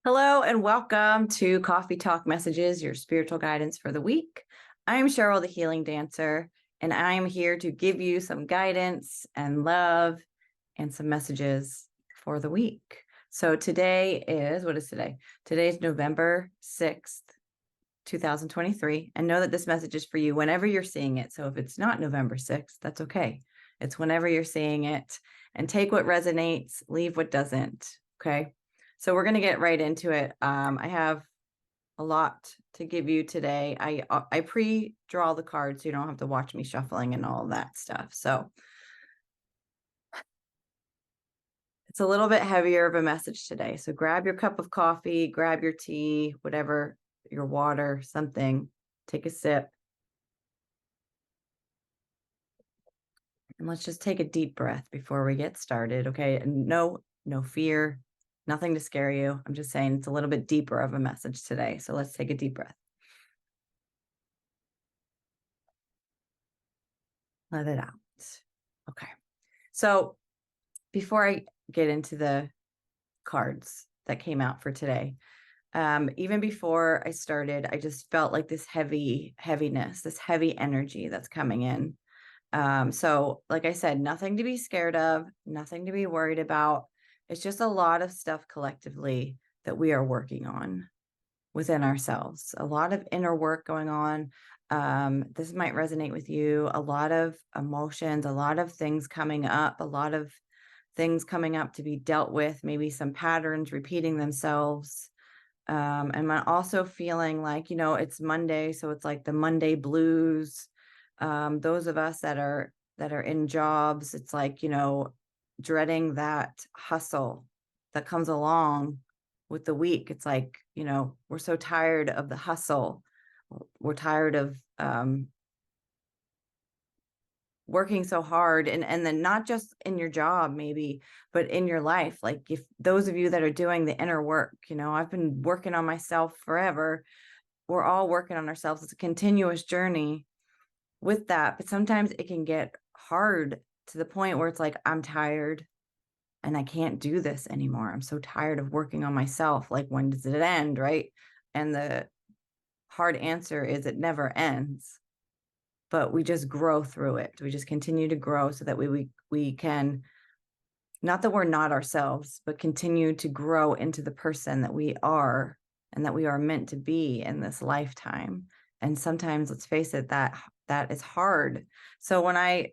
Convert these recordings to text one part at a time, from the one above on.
Hello and welcome to Coffee Talk Messages, your spiritual guidance for the week. I am Cheryl, the healing dancer, and I am here to give you some guidance and love and some messages for the week. So today is, what is today? Today is November 6th, 2023. And know that this message is for you whenever you're seeing it. So if it's not November 6th, that's okay. It's whenever you're seeing it, and take what resonates, leave what doesn't. Okay. So we're going to get right into it. I have a lot to give you today. I pre-draw the cards so you don't have to watch me shuffling and all that stuff. So it's a little bit heavier of a message today. So grab your cup of coffee, grab your tea, whatever, your water, something, take a sip. And let's just take a deep breath before we get started. Okay. And no fear. Nothing to scare you. I'm just saying it's a little bit deeper of a message today. So let's take a deep breath. Let it out. Okay. So before I get into the cards that came out for today, even before I started, I just felt like this heaviness, this heavy energy that's coming in. So like I said, nothing to be scared of, nothing to be worried about. It's just a lot of stuff collectively that we are working on within ourselves, a lot of inner work going on. This might resonate with you. A lot of emotions, a lot of things coming up, a lot of things coming up to be dealt with, maybe some patterns repeating themselves. And I'm also feeling like, it's Monday. So it's like the Monday blues. Those of us that are in jobs, it's like, dreading that hustle that comes along with the week. It's like, we're so tired of the hustle. We're tired of working so hard, and then not just in your job maybe, but in your life. Like, if those of you that are doing the inner work, I've been working on myself forever. We're all working on ourselves. It's a continuous journey with that, but sometimes it can get hard to the point where it's like, I'm tired and I can't do this anymore. I'm so tired of working on myself. Like, when does it end, right? And the hard answer is it never ends, but we just grow through it. We just continue to grow so that we can, not that we're not ourselves, but continue to grow into the person that we are and that we are meant to be in this lifetime. And sometimes, let's face it, that is hard. So when I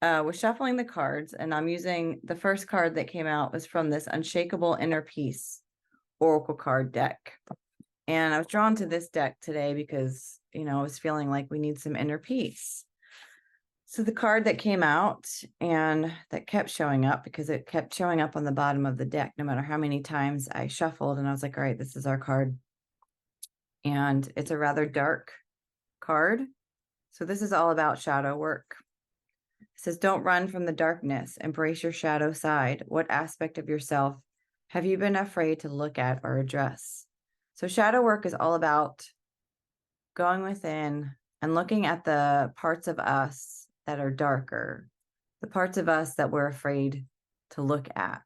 was shuffling the cards, and I'm using the first card that came out was from this Unshakable Inner Peace Oracle card deck. And I was drawn to this deck today because, I was feeling like we need some inner peace. So the card that came out and that kept showing up, because it kept showing up on the bottom of the deck, no matter how many times I shuffled, and I was like, all right, this is our card. And it's a rather dark card. So this is all about shadow work. It says, don't run from the darkness. Embrace your shadow side. What aspect of yourself have you been afraid to look at or address? So shadow work is all about going within and looking at the parts of us that are darker, the parts of us that we're afraid to look at,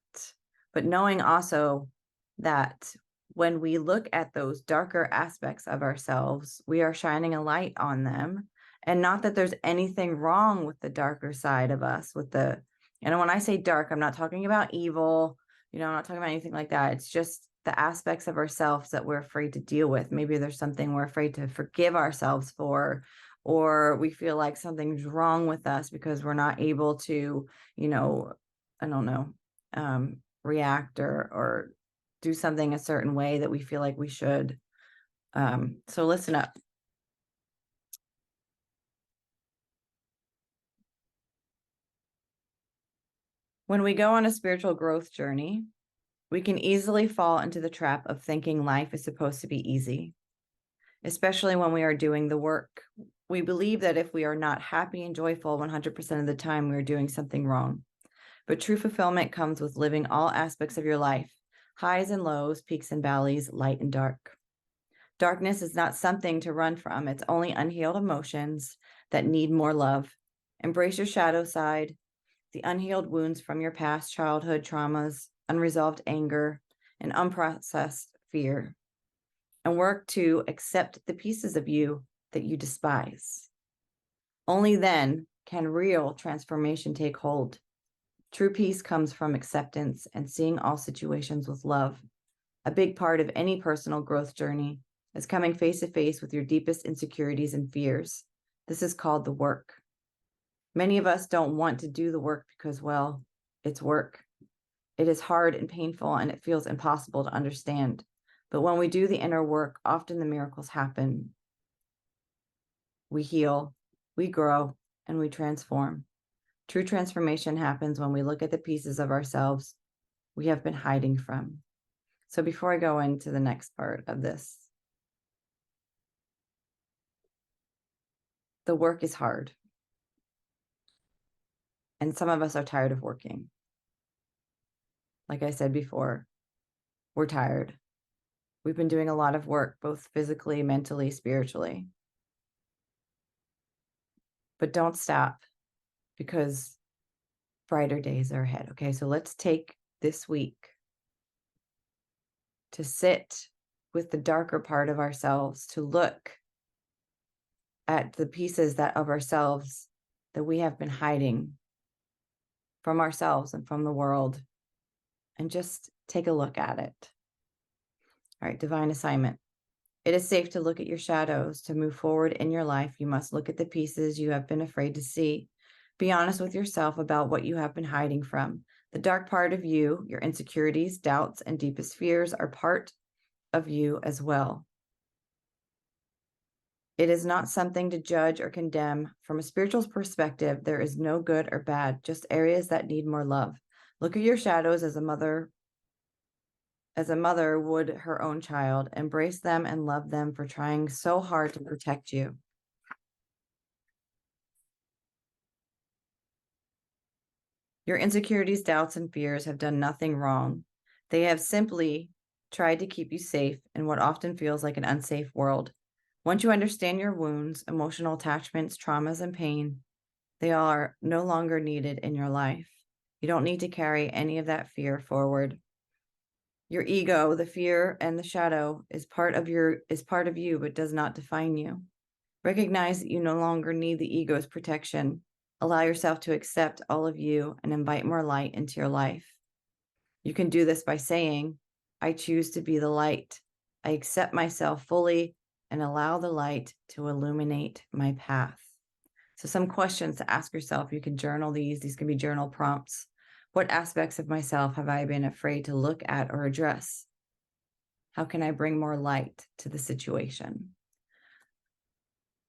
but knowing also that when we look at those darker aspects of ourselves, we are shining a light on them. And not that there's anything wrong with the darker side of us, and when I say dark, I'm not talking about evil, I'm not talking about anything like that. It's just the aspects of ourselves that we're afraid to deal with. Maybe there's something we're afraid to forgive ourselves for, or we feel like something's wrong with us because we're not able to, I don't know, react or do something a certain way that we feel like we should. So listen up. When we go on a spiritual growth journey, we can easily fall into the trap of thinking life is supposed to be easy, especially when we are doing the work. We believe that if we are not happy and joyful 100% of the time, we're doing something wrong. But true fulfillment comes with living all aspects of your life, highs and lows, peaks and valleys, light and dark. Darkness is not something to run from. It's only unhealed emotions that need more love. Embrace your shadow side, the unhealed wounds from your past childhood traumas, unresolved anger, and unprocessed fear and work to accept the pieces of you that you despise. Only then can real transformation take hold. True peace comes from acceptance and seeing all situations with love. A big part of any personal growth journey is coming face to face with your deepest insecurities and fears. This is called the work. Many of us don't want to do the work because, well, it's work. It is hard and painful, and it feels impossible to understand. But when we do the inner work, often the miracles happen. We heal, we grow, and we transform. True transformation happens when we look at the pieces of ourselves we have been hiding from. So before I go into the next part of this, the work is hard. And some of us are tired of working. Like I said before, we're tired. We've been doing a lot of work, both physically, mentally, spiritually. But don't stop, because brighter days are ahead. Okay, so let's take this week to sit with the darker part of ourselves, to look at the pieces of ourselves that we have been hiding from ourselves and from the world, and just take a look at it. All right, divine assignment. It is safe to look at your shadows. To move forward in your life, you must look at the pieces you have been afraid to see. Be honest with yourself about what you have been hiding from. The dark part of you, your insecurities, doubts, and deepest fears are part of you as well. It is not something to judge or condemn. From a spiritual perspective, there is no good or bad, just areas that need more love. Look at your shadows as a mother would her own child. Embrace them and love them for trying so hard to protect you. Your insecurities, doubts, and fears have done nothing wrong. They have simply tried to keep you safe in what often feels like an unsafe world. Once you understand your wounds, emotional attachments, traumas, and pain, they are no longer needed in your life. You don't need to carry any of that fear forward. Your ego, the fear, and the shadow is part of you, but does not define you. Recognize that you no longer need the ego's protection. Allow yourself to accept all of you and invite more light into your life. You can do this by saying, I choose to be the light. I accept myself fully and allow the light to illuminate my path. So some questions to ask yourself. You can journal these. These can be journal prompts. What aspects of myself have I been afraid to look at or address? How can I bring more light to the situation?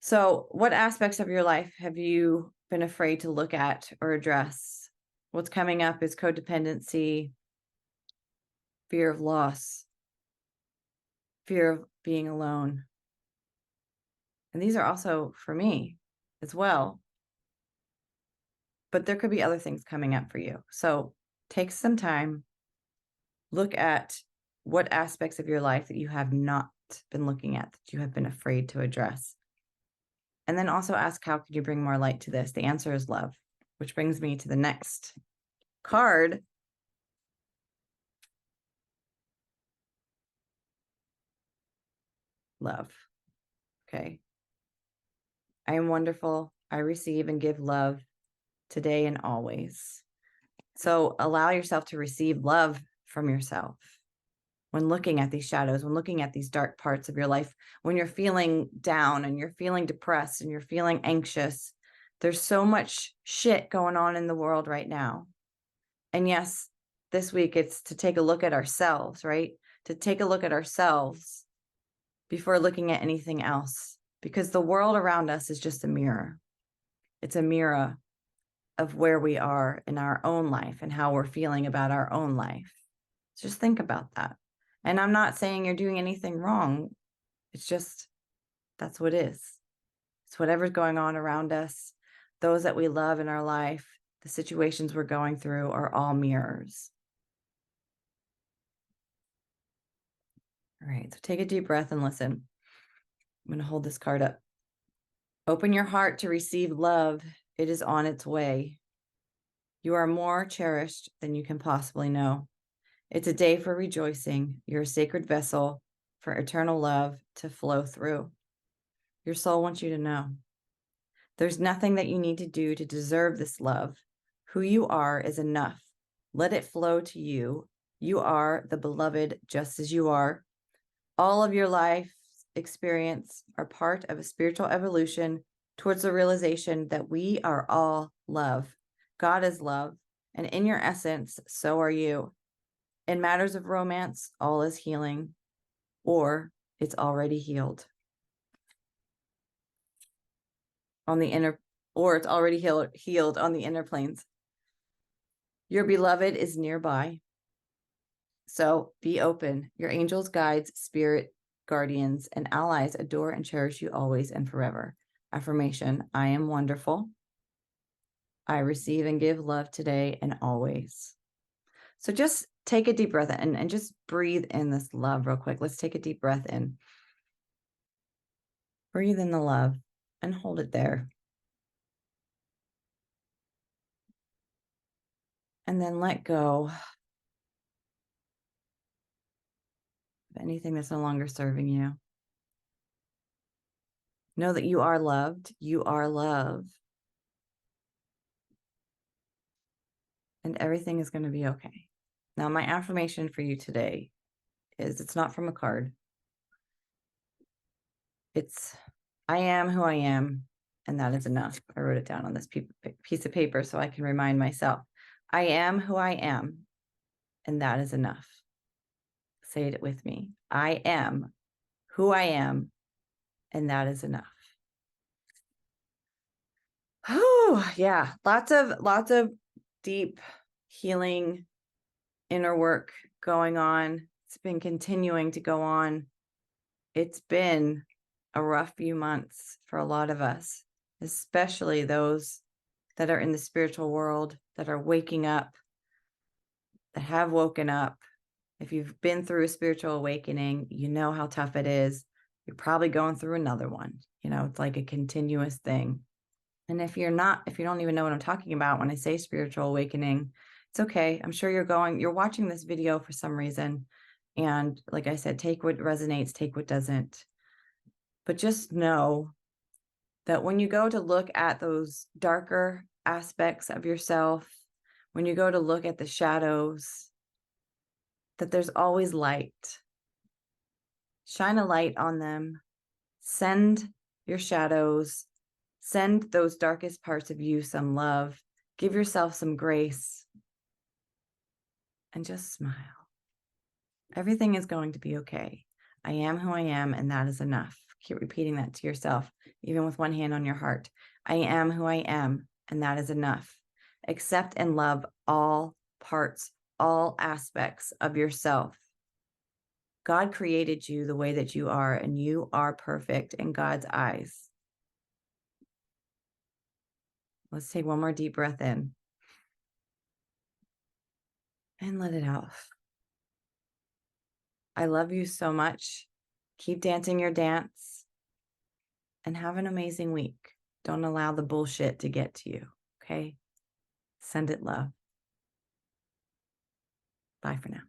So what aspects of your life have you been afraid to look at or address? What's coming up is codependency, fear of loss, fear of being alone. And these are also for me as well. But there could be other things coming up for you. So take some time, look at what aspects of your life that you have not been looking at, that you have been afraid to address. And then also ask, how could you bring more light to this? The answer is love, which brings me to the next card. Love. Okay. I am wonderful. I receive and give love today and always. So allow yourself to receive love from yourself when looking at these shadows, when looking at these dark parts of your life, when you're feeling down and you're feeling depressed and you're feeling anxious. There's so much shit going on in the world right now. And yes, this week it's to take a look at ourselves, right? To take a look at ourselves before looking at anything else, because the world around us is just a mirror. It's a mirror of where we are in our own life and how we're feeling about our own life. Just think about that. And I'm not saying you're doing anything wrong. It's just, that's what is. It's whatever's going on around us. Those that we love in our life, the situations we're going through are all mirrors. All right, so take a deep breath and listen. I'm going to hold this card up. Open your heart to receive love. It is on its way. You are more cherished than you can possibly know. It's a day for rejoicing. You're a sacred vessel for eternal love to flow through. Your soul wants you to know there's nothing that you need to do to deserve this love. Who you are is enough. Let it flow to you. You are the beloved just as you are. All of your life experience are part of a spiritual evolution towards the realization that we are all love. God is love, and in your essence, so are you. In matters of romance, all is healing, or it's already healed. On the inner, or it's already healed on the inner planes. Your beloved is nearby. So be open. Your angels, guides, spirit, guardians, and allies adore and cherish you always and forever. Affirmation: I am wonderful. I receive and give love today and always. So just take a deep breath in and just breathe in this love real quick. Let's take a deep breath in. Breathe in the love and hold it there. And then let go of anything that's no longer serving you. Know that you are loved. You are love. And everything is going to be okay. Now, my affirmation for you today is, it's not from a card. It's, I am who I am, and that is enough. I wrote it down on this piece of paper so I can remind myself. I am who I am, and that is enough. Say it with me. I am who I am, and that is enough. Oh, yeah. Lots of deep healing, inner work going on. It's been continuing to go on. It's been a rough few months for a lot of us, especially those that are in the spiritual world, that are waking up, that have woken up. If you've been through a spiritual awakening, you know how tough it is. You're probably going through another one. You know, it's like a continuous thing. And if you don't even know what I'm talking about when I say spiritual awakening, it's okay. I'm sure you're watching this video for some reason. And like I said, take what resonates, take what doesn't. But just know that when you go to look at those darker aspects of yourself, when you go to look at the shadows, that there's always light. Shine a light on them. Send your shadows. Send those darkest parts of you some love. Give yourself some grace. And just smile. Everything is going to be okay. I am who I am, and that is enough. Keep repeating that to yourself, even with one hand on your heart. I am who I am, and that is enough. Accept and love all parts, all aspects of yourself. God created you the way that you are, and you are perfect in God's eyes. Let's take one more deep breath in. And let it out. I love you so much. Keep dancing your dance. And have an amazing week. Don't allow the bullshit to get to you, okay? Send it love. Bye for now.